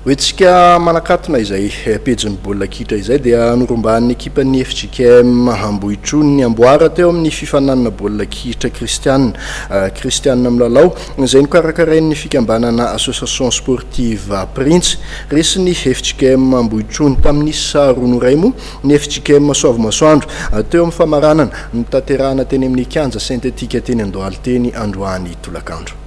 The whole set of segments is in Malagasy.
Oetsika manakatona izay pejin'ny baolina kitra izay dia noromban'ny ekipan'ny FJKM Ambohitrony ny amboara teo amin'ny fifananana baolina kitra Christiane Milalao izay nokarakarain'ny fikambanana association sportive Prince resin'ny FJKM Ambohitrony tamin'ny ronoray moa ny FJKM Soavamasoandro teo amin'ny famaranana notanterahana teny amin'ny kianja sentetika teny Andohalo teny androany tolakandro.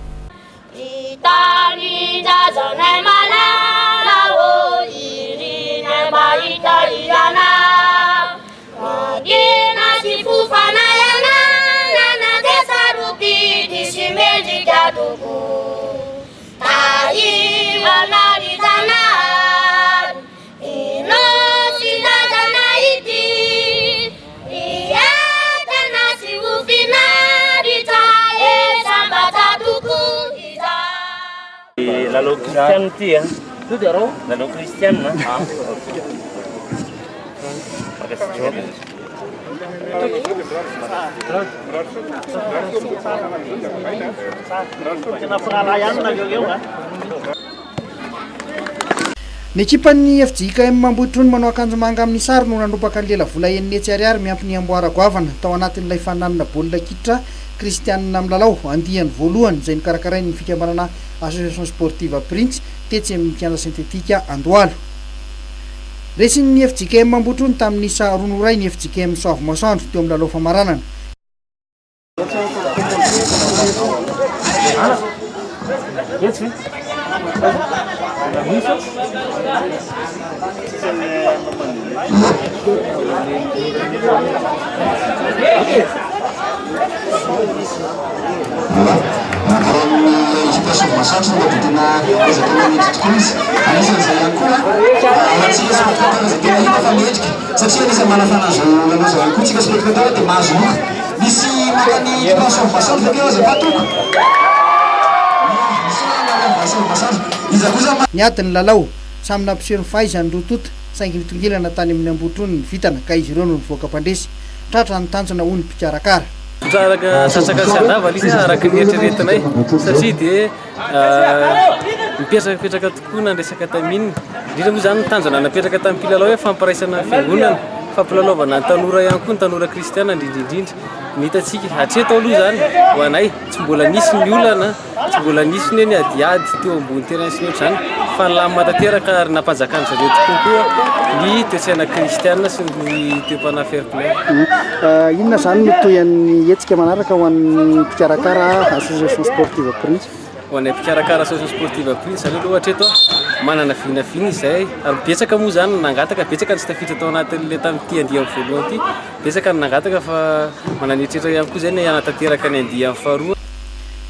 Lalu Christian tu ya, tu dia roh. Lalu Christian na. Ny ekipan'ny FJKM Ambohitrony manao akanjo manga amin'ny sary no nanomboka ny lela vola enina hetsy ariary miampy ny amboara goavana tao anatin'ilay fananana baolina kitra Christiane Milalao andiany voalohany izay nokarakarain'ny fikambanana association sportive Prince tetsy amin'ny kianja sentetika Andohalo. Resin'ny FJKM Ambohitrony tamin'ny ronoray ny FJKM Soavamasoandro teo amin'ny lalao famaranana. Ny adiny lalao samy nampiseho fahaizany roa tota saingy nitongilana tany amin'ny Ambohitrony ny vitana ka izy ireo no nivoaka mpandresy tratra ny tanjona hoy ny mpikarakara. Araka satsaka sy andava lisa araka ny eritreretinay satria dia mipetraka tokoa nandresaka tamin'ny indrindra moa zany tanjona napetraka tamin'ny mpilalao hoe fampiraisana fiangonana fampilalaovana ny tanora ihany koa ny tanora kristiana indrindrindrindra ny hitatsika hatreto aloha zany ho anay tsy mbola nisy ny olana tsy mbola nisy ny eny adiady teo ambony tena sy ny ohatr' zany fa nilamy ary nampanjakany zareo tokoa koa ny toetsaina kristiana sy ny toe-pana fair play. Inona zany no toyan'ny hetsika manaraka ho an'ny mpikarakara association sportive Prince? Ho anay mpikarakara association sportive Prince zareo aloha hatreto manana vinavina izay ary betsaka moa zany nangataka betsaka ny tsy tafiditra tao anatin'le tamin'ity andiany voalohany ity betsaka ny nangataka fa mananetretra ihany koa zay ny anatanteraka ny andiany faharoa.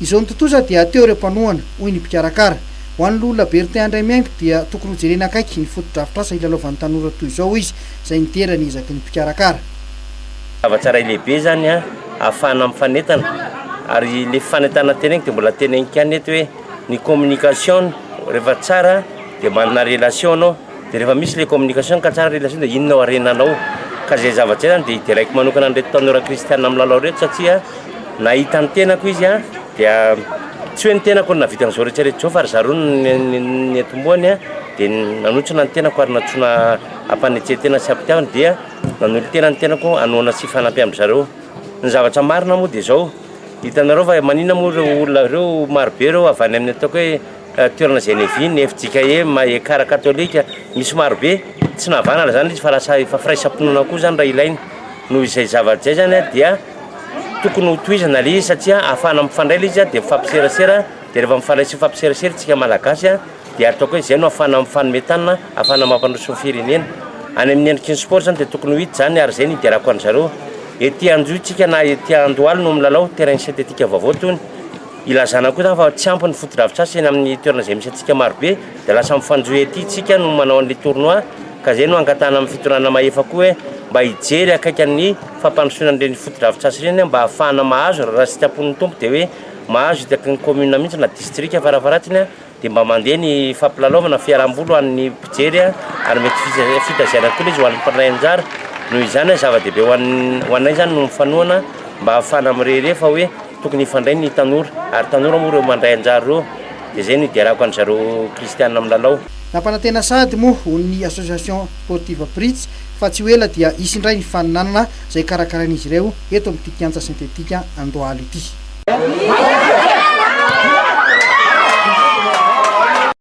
Izao ny totoza dia teo ireo mpanohana hoy ny mpikarakara ho an'ny olona Bertin Andray Miaingo dia tokony hojerena akaiky ny foto-drafitrasa ilalaovan'ny tanora toy izao izy izay niterany izaky ny mpikarakara. Zava-tsaray lehibe zany ahafahana mifanetana ary le fanetana tena dia mbola tena inkany eto hoe ny communication rehefa tsara dia manana relation anao dia rehefa misy le communication ka tsara relation dia inona arenanao ka zay zavatra zany dia direct manokana an'ireto tanora Christiane Milalao reto satria nahita ny tenako izy dia tsy hoe ny tenako navita an'izao rehetrarehetra zao fa ry zareo ny atomboany dia nanotrona ny tenako ary natsona ampanetsetena sy ampitiavana dia nanolo tena ny tenako anoana sy fanampy amin'ny zareo. Ny zavatra marina moa dia zao hitanareo fa manina moa ireo olona ireo marobe ireo avy any amin'ny ataoko hoe toerana Genevine FJKM ekara katolika misy marobe tsy navanana zany izy fa lasa efa firaisamponana koa zany raha ilainy noho izay zavatra zay zany dia tokony ho tohizana le izy satria ahafahana mifandray le izy dia mifampiserasera dia rehefa mifandray sy mifampiserasera tsika malagasy dia ataoko hoe zay no ahafahana mifanometana ahafahana mampandroso ny firenena any amin'ny endriky ny sport zany dia tokony ho hita zany ary zay nidiarako an'zareo ety Anjohitsika na ety Andohalo no milalao terrain sentetika vaovao tony ilazana koa zany fa tsy ampy ny foto-drafitrasa eny amin'ny toerana izay misy antsika marobe dia lasa mifanjohy ety tsika no manao an'le tournoi ka zay no angatana amin'ny fitonana maefa koa hoe mba hijery akaiky ny fampandrosoana an'ireny foto-drafitrasa ireny mba ahafahana mahazo raha sy tapon'ny tompo dia hoe mahazo hitaky ny commune mihitsy na district faravaratriny dia mba mandeha ny fampilalaovana fiaraham-bolo an'ny mpijery ary mety fitaziana koa izy ho an'ny mpanay anjara noho izany zava-dehibe ho anay zany no mifanohana mba ahafahana mirere fa hoe tokony hifandray ny tanora ary tanora moa ireo mandray anjara ireo dia zay no idiarako an'zareo Christiane Milalao. nampanantena sady moa ny association sportive Brits fa tsy hoe la dia isindray ny faninanana zay karakarain'izy ireo eto amin'ity kianja sintetika Andohalo ity.